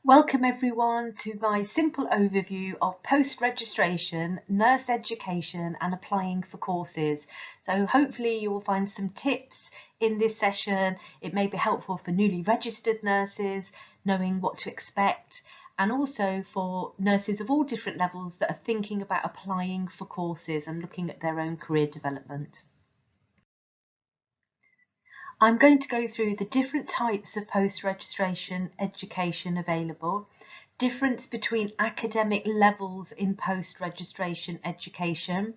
Welcome everyone to my simple overview of post-registration, nurse education and applying for courses. So hopefully you will find some tips in this session. It may be helpful for newly registered nurses, knowing what to expect, and also for nurses of all different levels that are thinking about applying for courses and looking at their own career development. I'm going to go through the different types of post-registration education available, difference between academic levels in post-registration education,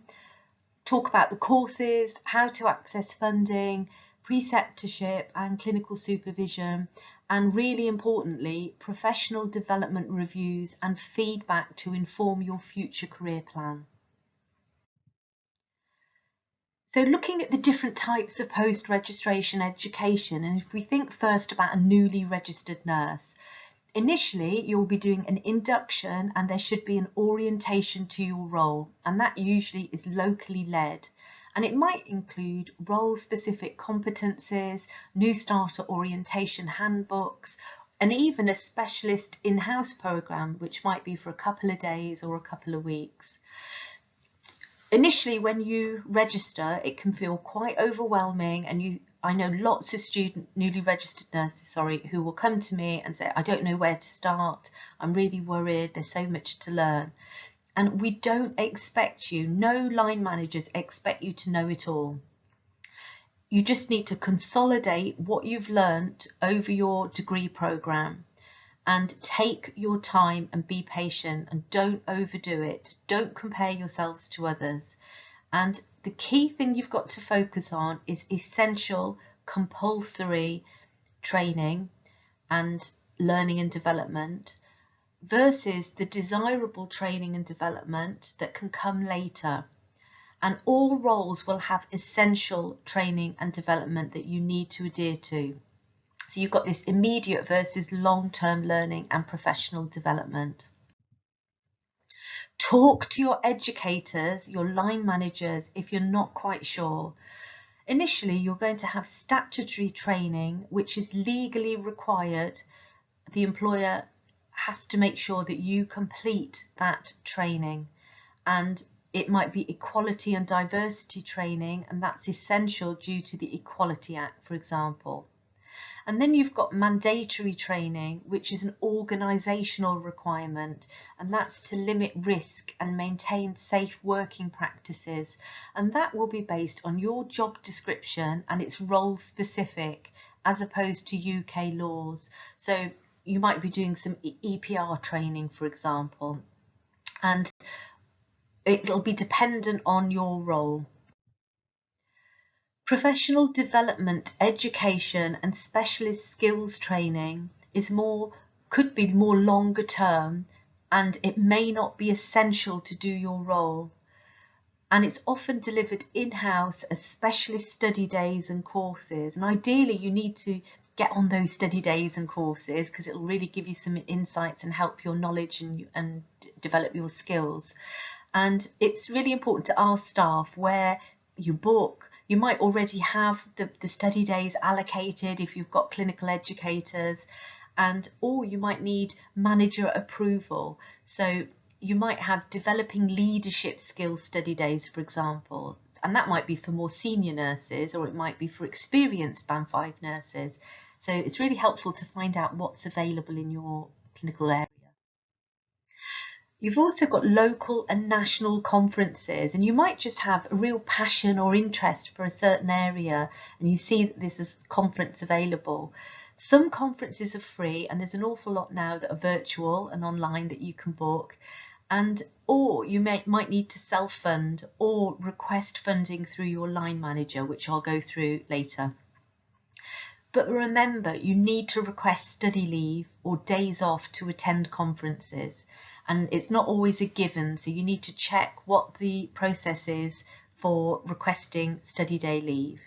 talk about the courses, how to access funding, preceptorship and clinical supervision, and really importantly, professional development reviews and feedback to inform your future career plan. So looking at the different types of post-registration education, and if we think first about a newly registered nurse, initially you'll be doing an induction and there should be an orientation to your role, and that usually is locally led. And it might include role-specific competencies, new starter orientation handbooks, and even a specialist in-house programme, which might be for a couple of days or a couple of weeks. Initially, when you register, it can feel quite overwhelming, and I know lots of newly registered nurses, who will come to me and say, I don't know where to start, I'm really worried, there's so much to learn. And we don't expect you, no line managers expect you to know it all. You just need to consolidate what you've learnt over your degree programme. And take your time and be patient and don't overdo it. Don't compare yourselves to others. And the key thing you've got to focus on is essential, compulsory training and learning and development versus the desirable training and development that can come later. And all roles will have essential training and development that you need to adhere to. So you've got this immediate versus long-term learning and professional development. Talk to your educators, your line managers, if you're not quite sure. Initially, you're going to have statutory training, which is legally required. The employer has to make sure that you complete that training. And it might be equality and diversity training, and that's essential due to the Equality Act, for example. And then you've got mandatory training, which is an organisational requirement, and that's to limit risk and maintain safe working practices. And that will be based on your job description and it's role specific as opposed to UK laws. So you might be doing some EPR training, for example, and it'll be dependent on your role. Professional development, education and specialist skills training could be more longer term, and it may not be essential to do your role. And it's often delivered in-house as specialist study days and courses. And ideally you need to get on those study days and courses because it'll really give you some insights and help your knowledge and develop your skills. And it's really important to ask staff where you book. You might already have the study days allocated if you've got clinical educators, or you might need manager approval. So you might have developing leadership skills study days, for example, and that might be for more senior nurses or it might be for experienced Band 5 nurses. So it's really helpful to find out what's available in your clinical area. You've also got local and national conferences, and you might just have a real passion or interest for a certain area and you see that there's this conference available. Some conferences are free and there's an awful lot now that are virtual and online that you can book, or you might need to self-fund or request funding through your line manager, which I'll go through later. But remember, you need to request study leave or days off to attend conferences. And it's not always a given, so you need to check what the process is for requesting study day leave.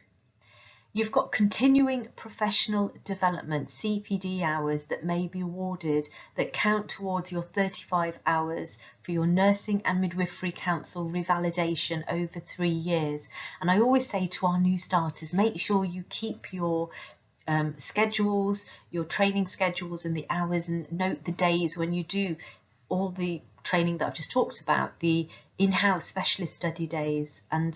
You've got continuing professional development, CPD hours that may be awarded that count towards your 35 hours for your Nursing and Midwifery Council revalidation over 3 years. And I always say to our new starters, make sure you keep your schedules, your training schedules and the hours, and note the days when you do all the training that I've just talked about, the in-house specialist study days and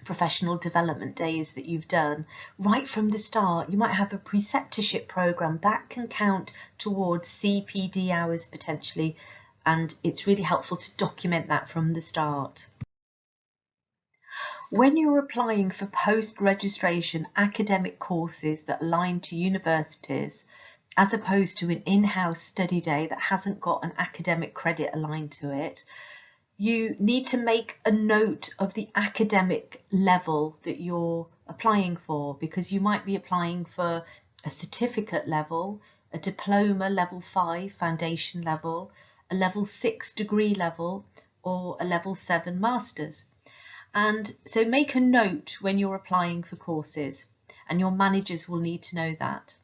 professional development days that you've done right from the start. You might have a preceptorship program that can count towards CPD hours potentially, and it's really helpful to document that from the start. When you're applying for post-registration academic courses that align to universities, as opposed to an in-house study day that hasn't got an academic credit aligned to it, you need to make a note of the academic level that you're applying for, because you might be applying for a certificate level, a diploma level 5 foundation level, a level 6 degree level, or a level 7 master's. And so make a note when you're applying for courses, and your managers will need to know that.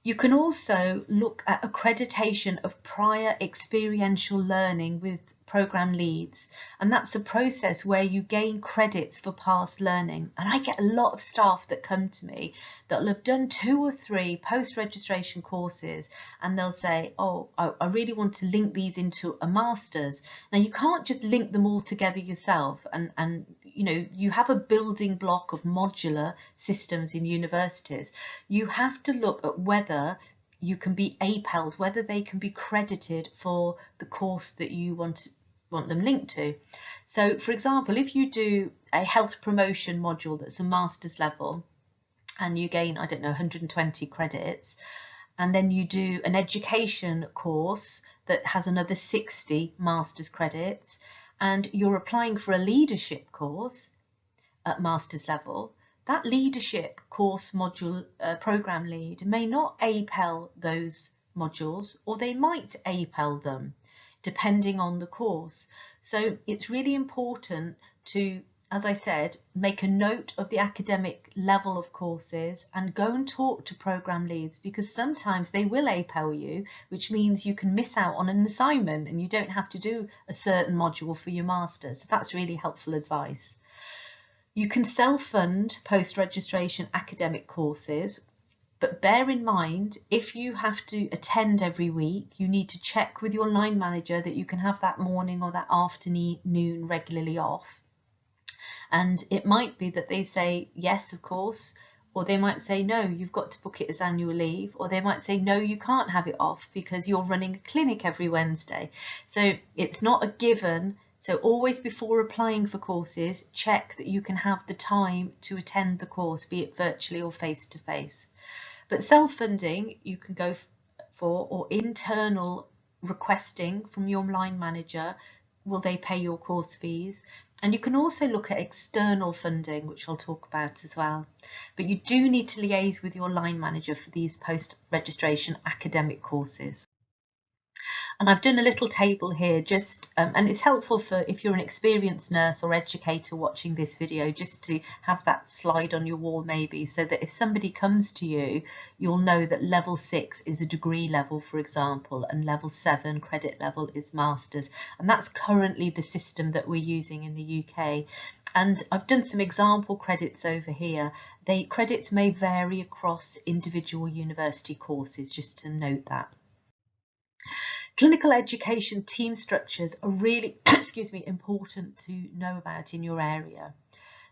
You can also look at accreditation of prior experiential learning with program leads, and that's a process where you gain credits for past learning. And I get a lot of staff that come to me that will have done 2 or 3 post-registration courses, and they'll say, oh, I really want to link these into a master's. Now you can't just link them all together yourself, and you know, you have a building block of modular systems in universities. You have to look at whether you can be APEL'd, whether they can be credited for the course that you want them linked to. So for example, if you do a health promotion module that's a master's level and you gain, I don't know, 120 credits, and then you do an education course that has another 60 master's credits, and you're applying for a leadership course at master's level, that leadership course module program lead may not APEL those modules, or they might APEL them depending on the course. So it's really important to, as I said, make a note of the academic level of courses and go and talk to program leads, because sometimes they will APEL you, which means you can miss out on an assignment and you don't have to do a certain module for your master's. So that's really helpful advice. You can self-fund post-registration academic courses, but bear in mind, if you have to attend every week, you need to check with your line manager that you can have that morning or that afternoon regularly off. And it might be that they say, yes, of course, or they might say, no, you've got to book it as annual leave, or they might say, no, you can't have it off because you're running a clinic every Wednesday. So it's not a given. So always before applying for courses, check that you can have the time to attend the course, be it virtually or face-to-face. But self-funding you can go for, or internal requesting from your line manager, will they pay your course fees? And you can also look at external funding, which I'll talk about as well. But you do need to liaise with your line manager for these post-registration academic courses. And I've done a little table here just, and it's helpful for if you're an experienced nurse or educator watching this video, just to have that slide on your wall maybe, so that if somebody comes to you, you'll know that level 6 is a degree level, for example, and level 7 credit level is master's. And that's currently the system that we're using in the UK. And I've done some example credits over here. Credits may vary across individual university courses, just to note that. Clinical education team structures are really important to know about in your area.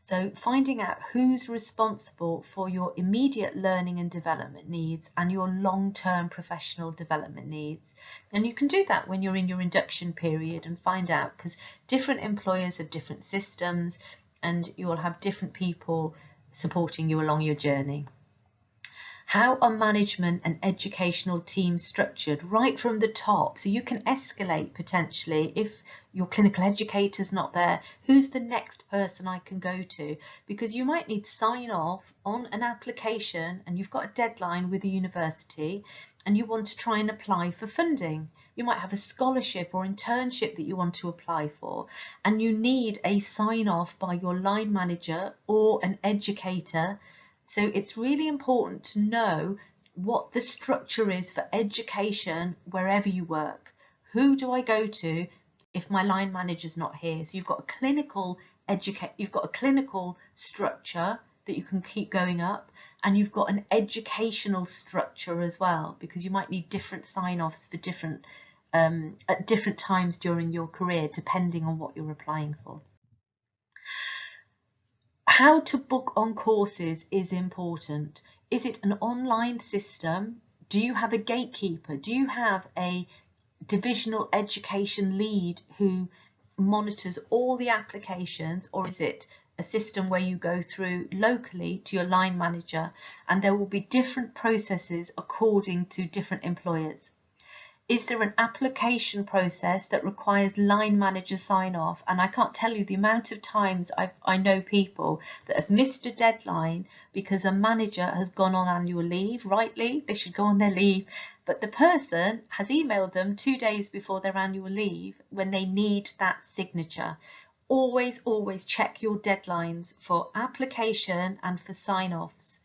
So finding out who's responsible for your immediate learning and development needs and your long-term professional development needs. And you can do that when you're in your induction period and find out, because different employers have different systems and you'll have different people supporting you along your journey. How are management and educational teams structured right from the top? So you can escalate potentially if your clinical educator's not there. Who's the next person I can go to? Because you might need to sign off on an application and you've got a deadline with the university and you want to try and apply for funding. You might have a scholarship or internship that you want to apply for, and you need a sign off by your line manager or an educator. So it's really important to know what the structure is for education wherever you work. Who do I go to if my line manager's not here? So you've got a clinical structure that you can keep going up, and you've got an educational structure as well, because you might need different sign-offs for different at different times during your career, depending on what you're applying for. How to book on courses is important. Is it an online system? Do you have a gatekeeper? Do you have a divisional education lead who monitors all the applications, or is it a system where you go through locally to your line manager, and there will be different processes according to different employers? Is there an application process that requires line manager sign off? And I can't tell you the amount of times I know people that have missed a deadline because a manager has gone on annual leave. Rightly, they should go on their leave, but the person has emailed them 2 days before their annual leave when they need that signature. Always check your deadlines for application and for sign-offs,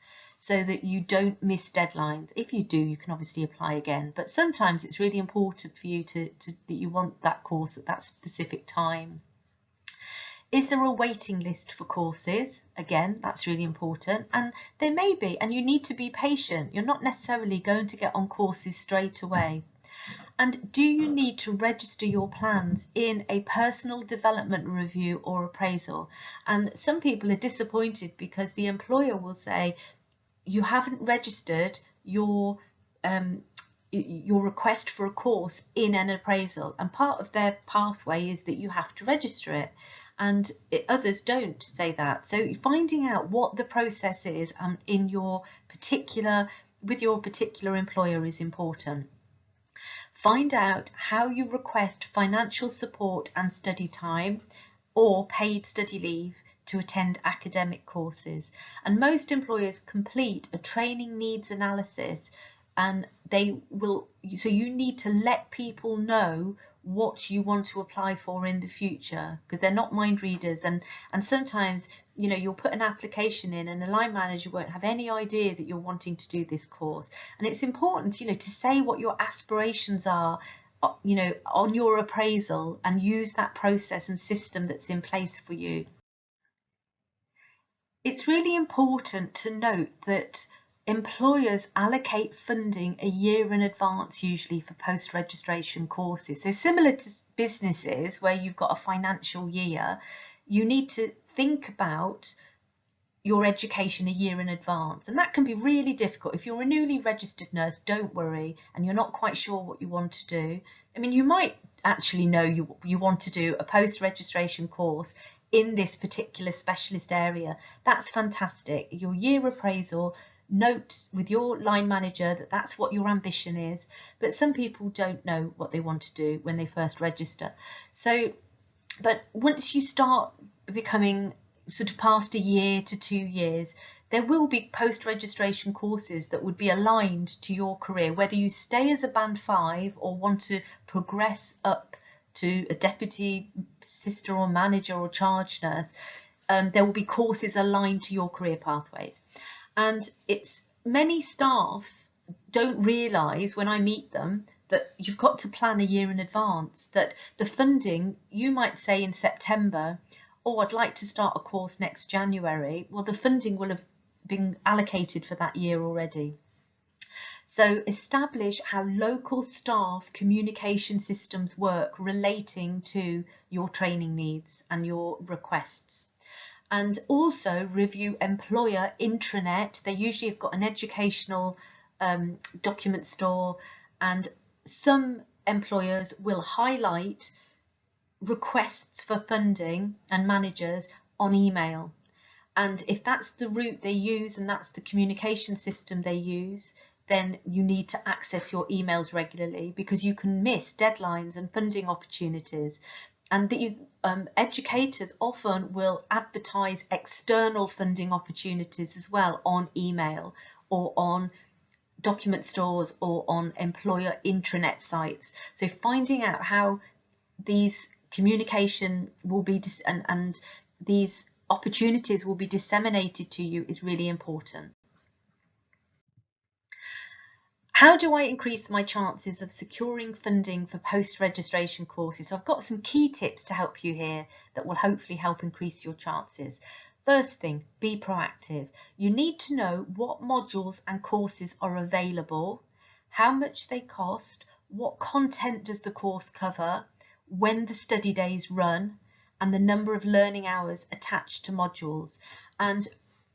so that you don't miss deadlines. If you do, you can obviously apply again, but sometimes it's really important for you that you want that course at that specific time. Is there a waiting list for courses? Again, that's really important, and there may be, and you need to be patient. You're not necessarily going to get on courses straight away. And do you need to register your plans in a personal development review or appraisal? And some people are disappointed because the employer will say, you haven't registered your request for a course in an appraisal, and part of their pathway is that you have to register it, and others don't say that. So finding out what the process is in your with your particular employer is important. Find out how you request financial support and study time or paid study leave to attend academic courses, and most employers complete a training needs analysis, and so you need to let people know what you want to apply for in the future, because they're not mind readers, and sometimes you'll put an application in and the line manager won't have any idea that you're wanting to do this course. And it's important to say what your aspirations are on your appraisal, and use that process and system that's in place for you. It's really important to note that employers allocate funding a year in advance, usually for post-registration courses. So similar to businesses where you've got a financial year, you need to think about your education a year in advance, and that can be really difficult. If you're a newly registered nurse, don't worry, and you're not quite sure what you want to do. I mean, you might actually know you want to do a post-registration course in this particular specialist area. That's fantastic. Your year appraisal, note with your line manager that that's what your ambition is, but some people don't know what they want to do when they first register. So, but once you start becoming sort of past a year to 2 years, there will be post-registration courses that would be aligned to your career, whether you stay as a band 5 or want to progress up to a deputy sister or manager or charge nurse. There will be courses aligned to your career pathways. And many staff don't realise when I meet them that you've got to plan a year in advance, that the funding, you might say in September, oh, I'd like to start a course next January. Well, the funding will have been allocated for that year already. So establish how local staff communication systems work relating to your training needs and your requests. And also review employer intranet. They usually have got an educational document store, and some employers will highlight requests for funding and managers on email. And if that's the route they use and that's the communication system they use, then you need to access your emails regularly, because you can miss deadlines and funding opportunities. And educators often will advertise external funding opportunities as well on email or on document stores or on employer intranet sites. So finding out how these communication will be and these opportunities will be disseminated to you is really important. How do I increase my chances of securing funding for post-registration courses? So I've got some key tips to help you here that will hopefully help increase your chances. First thing, be proactive. You need to know what modules and courses are available, how much they cost, what content does the course cover, when the study days run, and the number of learning hours attached to modules. And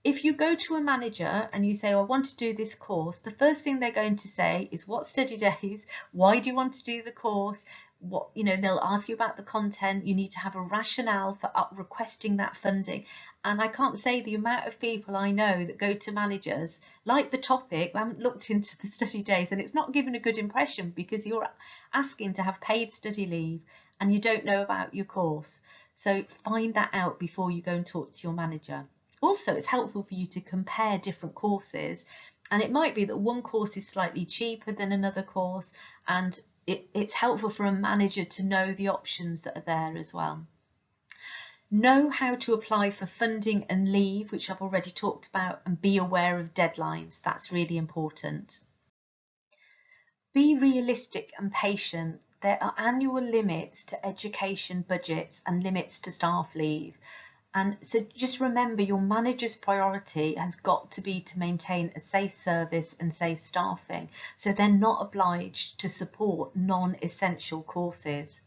if you go to a manager and you say, oh, I want to do this course, the first thing they're going to say is what study days, why do you want to do the course, what, they'll ask you about the content. You need to have a rationale for requesting that funding. And I can't say the amount of people I know that go to managers, like the topic, haven't looked into the study days, and it's not given a good impression because you're asking to have paid study leave and you don't know about your course. So find that out before you go and talk to your manager. Also, it's helpful for you to compare different courses, and it might be that one course is slightly cheaper than another course, and it's helpful for a manager to know the options that are there as well. Know how to apply for funding and leave, which I've already talked about, and be aware of deadlines. That's really important. Be realistic and patient. There are annual limits to education budgets and limits to staff leave. And so just remember, your manager's priority has got to be to maintain a safe service and safe staffing. So they're not obliged to support non-essential courses.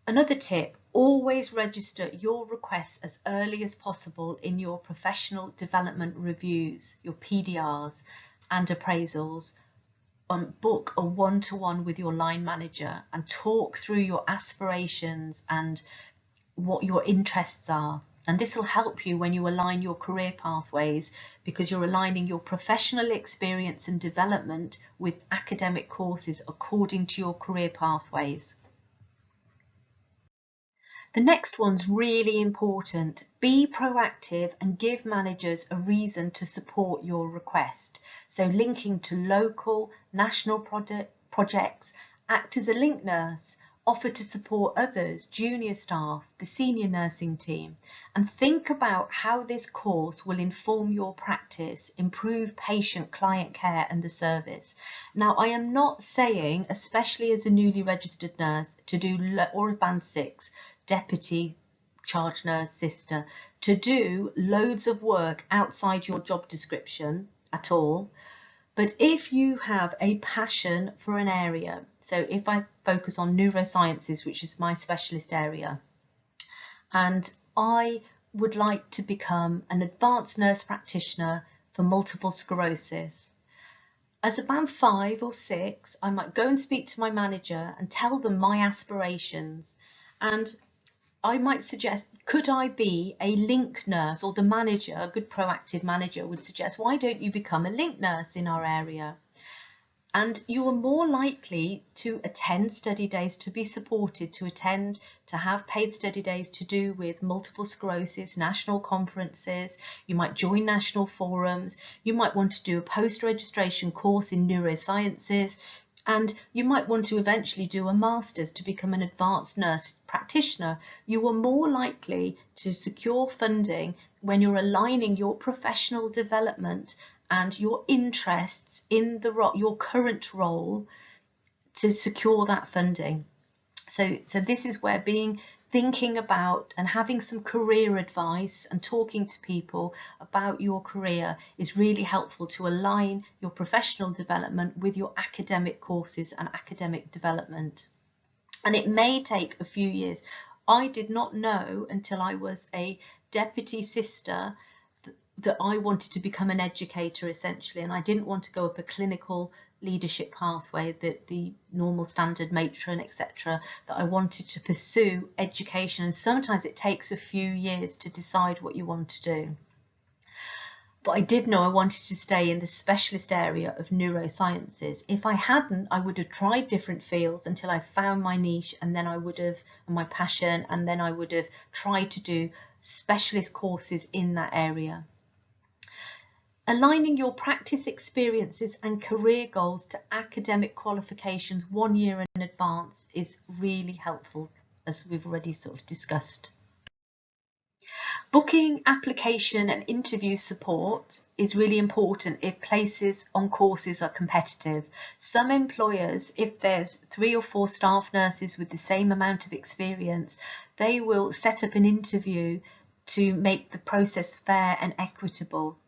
Another tip, always register your requests as early as possible in your professional development reviews, your PDRs and appraisals. Book a one-to-one with your line manager and talk through your aspirations and what your interests are. And this will help you when you align your career pathways, because you're aligning your professional experience and development with academic courses according to your career pathways. The next one's really important. Be proactive and give managers a reason to support your request. So linking to local, national projects, act as a link nurse, offer to support others, junior staff, the senior nursing team, and think about how this course will inform your practice, improve patient-client care and the service. Now, I am not saying, especially as a newly registered nurse, to do, or a band 6, deputy charge nurse, sister, to do loads of work outside your job description at all. But if you have a passion for an area, so if I focus on neurosciences, which is my specialist area, and I would like to become an advanced nurse practitioner for multiple sclerosis, as a band 5 or 6, I might go and speak to my manager and tell them my aspirations. And I might suggest, could I be a link nurse? Or the manager, a good proactive manager, would suggest, why don't you become a link nurse in our area? And you are more likely to attend study days, to be supported, to have paid study days to do with multiple sclerosis, national conferences. You might join national forums. You might want to do a post-registration course in neurosciences. And you might want to eventually do a master's to become an advanced nurse practitioner. You are more likely to secure funding when you're aligning your professional development and your interests in your current role to secure that funding. So this is where thinking about and having some career advice and talking to people about your career is really helpful to align your professional development with your academic courses and academic development. And it may take a few years. I did not know until I was a deputy sister that I wanted to become an educator, essentially, and I didn't want to go up a clinical leadership pathway, that the normal standard matron, etc., that I wanted to pursue education. And sometimes it takes a few years to decide what you want to do. But I did know I wanted to stay in the specialist area of neurosciences. If I hadn't, I would have tried different fields until I found my niche, and then I would have, my passion, and then I would have tried to do specialist courses in that area. Aligning your practice experiences and career goals to academic qualifications 1 year in advance is really helpful, as we've already sort of discussed. Booking, application and interview support is really important if places on courses are competitive. Some employers, if there's 3 or 4 staff nurses with the same amount of experience, they will set up an interview to make the process fair and equitable.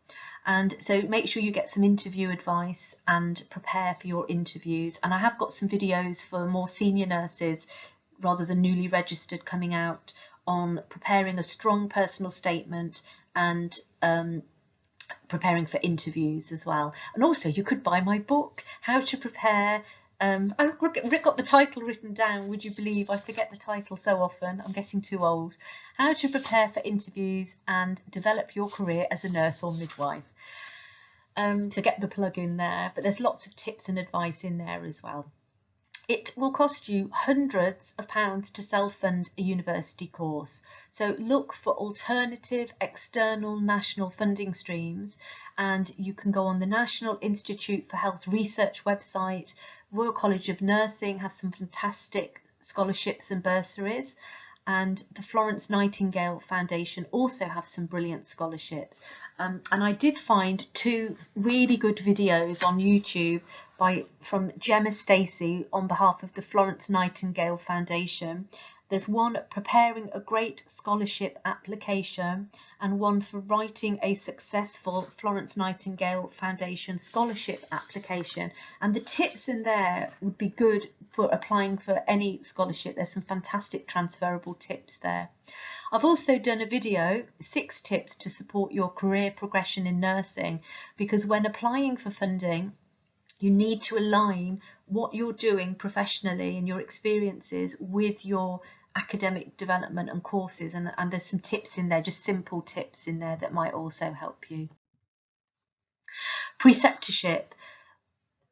And so make sure you get some interview advice and prepare for your interviews. And I have got some videos for more senior nurses rather than newly registered coming out on preparing a strong personal statement and preparing for interviews as well. And also you could buy my book, How to Prepare. I've got the title written down, would you believe? I forget the title so often, I'm getting too old. How to Prepare for Interviews and Develop Your Career as a Nurse or Midwife. To get the plug in there, but there's lots of tips and advice in there as well. It will cost you hundreds of pounds to self-fund a university course. So look for alternative external national funding streams, and you can go on the National Institute for Health Research website. Royal College of Nursing have some fantastic scholarships and bursaries, and the Florence Nightingale Foundation also have some brilliant scholarships. And I did find 2 really good videos on YouTube from Gemma Stacey on behalf of the Florence Nightingale Foundation. There's one preparing a great scholarship application and one for writing a successful Florence Nightingale Foundation scholarship application. And the tips in there would be good for applying for any scholarship. There's some fantastic transferable tips there. I've also done a video, 6 tips to support your career progression in nursing, because when applying for funding, you need to align what you're doing professionally and your experiences with your academic development and courses, and there's some tips in there, just simple tips in there that might also help you. Preceptorship.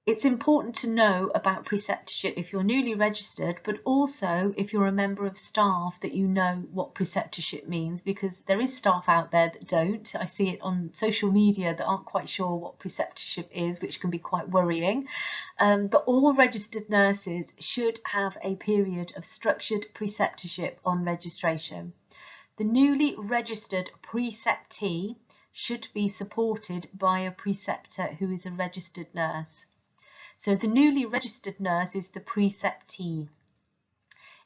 It's important to know about preceptorship if you're newly registered, but also if you're a member of staff, that you know what preceptorship means, because there is staff out there that don't. I see it on social media that aren't quite sure what preceptorship is, which can be quite worrying. But all registered nurses should have a period of structured preceptorship on registration. The newly registered preceptee should be supported by a preceptor who is a registered nurse. So the newly registered nurse is the preceptee.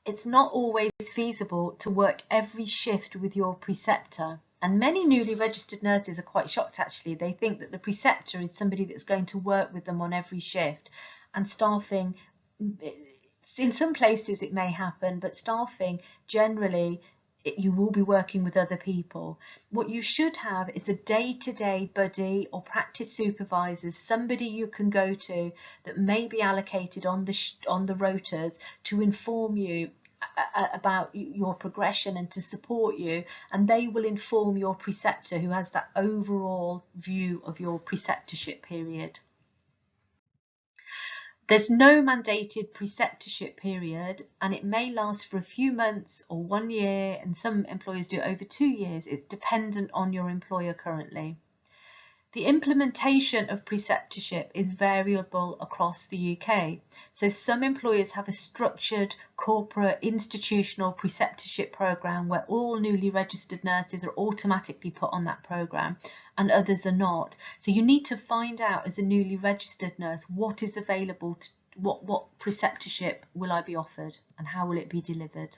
It's not always feasible to work every shift with your preceptor. And many newly registered nurses are quite shocked actually. They think that the preceptor is somebody that's going to work with them on every shift. And staffing, in some places it may happen, but staffing generally, you will be working with other people. What you should have is a day-to-day buddy or practice supervisor, somebody you can go to that may be allocated on the rotas to inform you about your progression and to support you, and they will inform your preceptor who has that overall view of your preceptorship period. There's no mandated preceptorship period, and it may last for a few months or 1 year, and some employers do it over 2 years. It's dependent on your employer currently. The implementation of preceptorship is variable across the UK. So some employers have a structured corporate institutional preceptorship programme where all newly registered nurses are automatically put on that programme, and others are not. So you need to find out as a newly registered nurse what is available, what preceptorship will I be offered and how will it be delivered.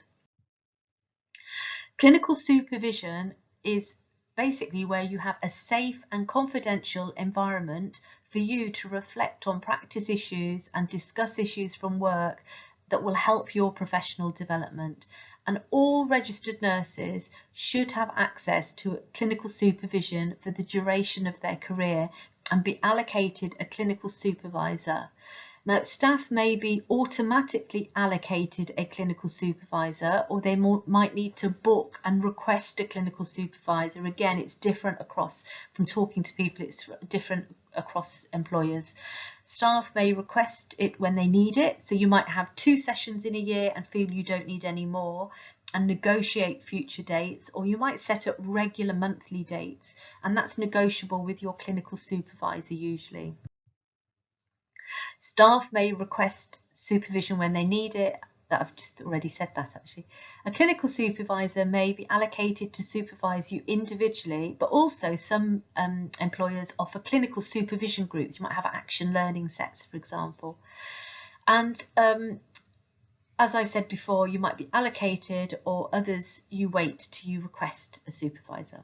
Clinical supervision is basically where you have a safe and confidential environment for you to reflect on practice issues and discuss issues from work that will help your professional development. And all registered nurses should have access to clinical supervision for the duration of their career and be allocated a clinical supervisor. Now, staff may be automatically allocated a clinical supervisor, or they might need to book and request a clinical supervisor. Again, it's different from talking to people, it's different across employers. Staff may request it when they need it, so you might have 2 sessions in a year and feel you don't need any more and negotiate future dates, or you might set up regular monthly dates, and that's negotiable with your clinical supervisor usually. Staff may request supervision when they need it. I've just already said that actually. A clinical supervisor may be allocated to supervise you individually, but also some employers offer clinical supervision groups. You might have action learning sets, for example. And as I said before, you might be allocated, or others you wait till you request a supervisor.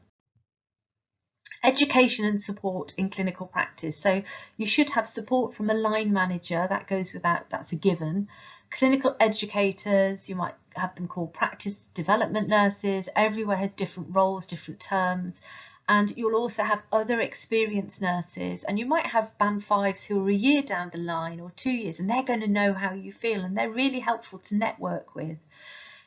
Education and support in clinical practice. So you should have support from a line manager, that goes without, that's a given. Clinical educators, you might have them called practice development nurses. Everywhere has different roles, different terms. And you'll also have other experienced nurses, and you might have band 5s who are a year down the line or 2 years, and they're going to know how you feel, and they're really helpful to network with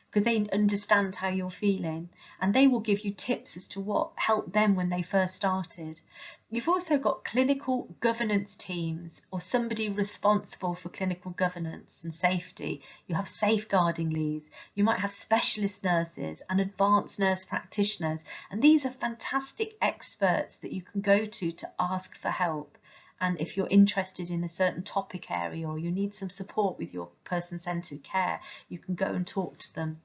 because they understand how you're feeling, and they will give you tips as to what helped them when they first started. You've also got clinical governance teams, or somebody responsible for clinical governance and safety. You have safeguarding leads. You might have specialist nurses and advanced nurse practitioners, and these are fantastic experts that you can go to ask for help. And if you're interested in a certain topic area, or you need some support with your person-centered care, you can go and talk to them.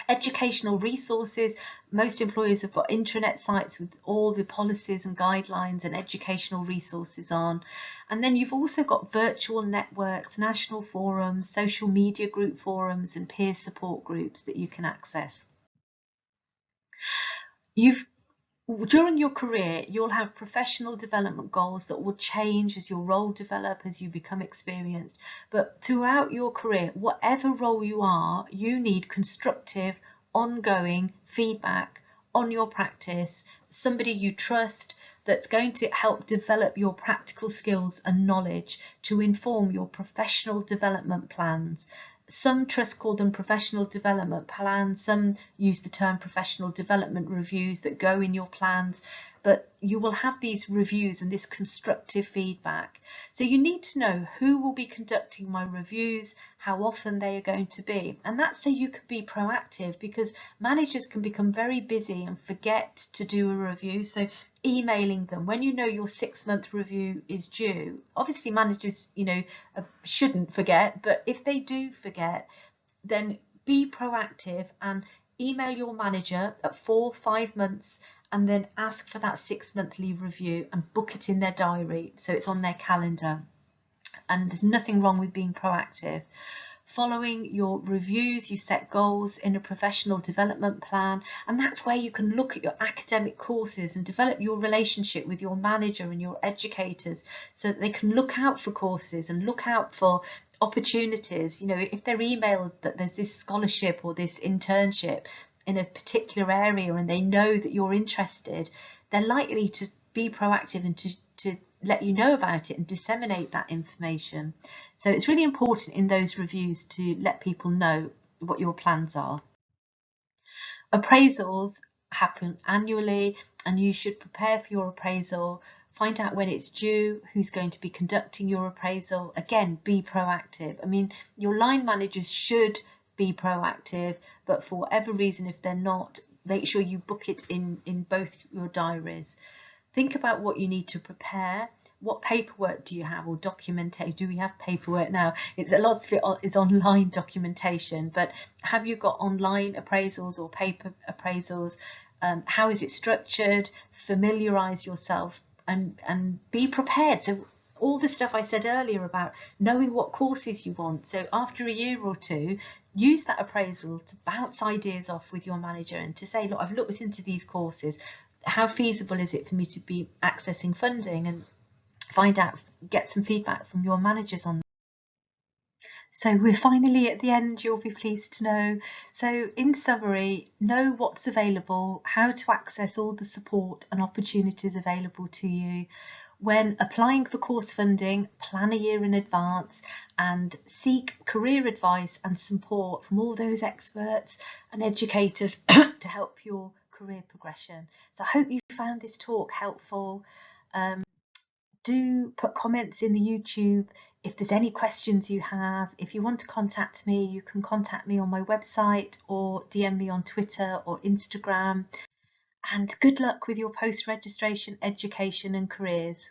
Educational resources. Most employers have got intranet sites with all the policies and guidelines and educational resources on. And then you've also got virtual networks, national forums, social media group forums, and peer support groups that you can access. During your career, you'll have professional development goals that will change as your role develops, as you become experienced. But throughout your career, whatever role you are, you need constructive, ongoing feedback on your practice, somebody you trust that's going to help develop your practical skills and knowledge to inform your professional development plans. Some trusts call them professional development plans, some use the term professional development reviews that go in your plans, but you will have these reviews and this constructive feedback. So you need to know who will be conducting my reviews, how often they are going to be, and that's so you can be proactive, because managers can become very busy and forget to do a review. So emailing them when you know your 6-month review is due. Obviously managers, shouldn't forget, but if they do forget, then be proactive and email your manager at 4-5 months, and then ask for that 6-monthly review and book it in their diary so it's on their calendar. And there's nothing wrong with being proactive. Following your reviews, you set goals in a professional development plan, and that's where you can look at your academic courses and develop your relationship with your manager and your educators so that they can look out for courses and look out for opportunities. If they're emailed that there's this scholarship or this internship in a particular area and they know that you're interested, they're likely to be proactive and to let you know about it and disseminate that information. So it's really important in those reviews to let people know what your plans are. Appraisals happen annually, and you should prepare for your appraisal, find out when it's due, who's going to be conducting your appraisal. Again, be proactive. Your line managers should be proactive, but for whatever reason, if they're not, make sure you book it in both your diaries. Think about what you need to prepare. What paperwork do you have, or documentation? Do we have paperwork now? A lot of it is online documentation, but have you got online appraisals or paper appraisals? How is it structured? Familiarize yourself and be prepared. So all the stuff I said earlier about knowing what courses you want. So after a year or two, use that appraisal to bounce ideas off with your manager and to say, look, I've looked into these courses. How feasible is it for me to be accessing funding? And get some feedback from your managers on that. So we're finally at the end, you'll be pleased to know. So in summary, know what's available, how to access all the support and opportunities available to you. When applying for course funding, plan a year in advance and seek career advice and support from all those experts and educators to help your career progression. So I hope you found this talk helpful. Do put comments in the YouTube if there's any questions you have. If you want to contact me, you can contact me on my website or DM me on Twitter or Instagram. And good luck with your post-registration education and careers.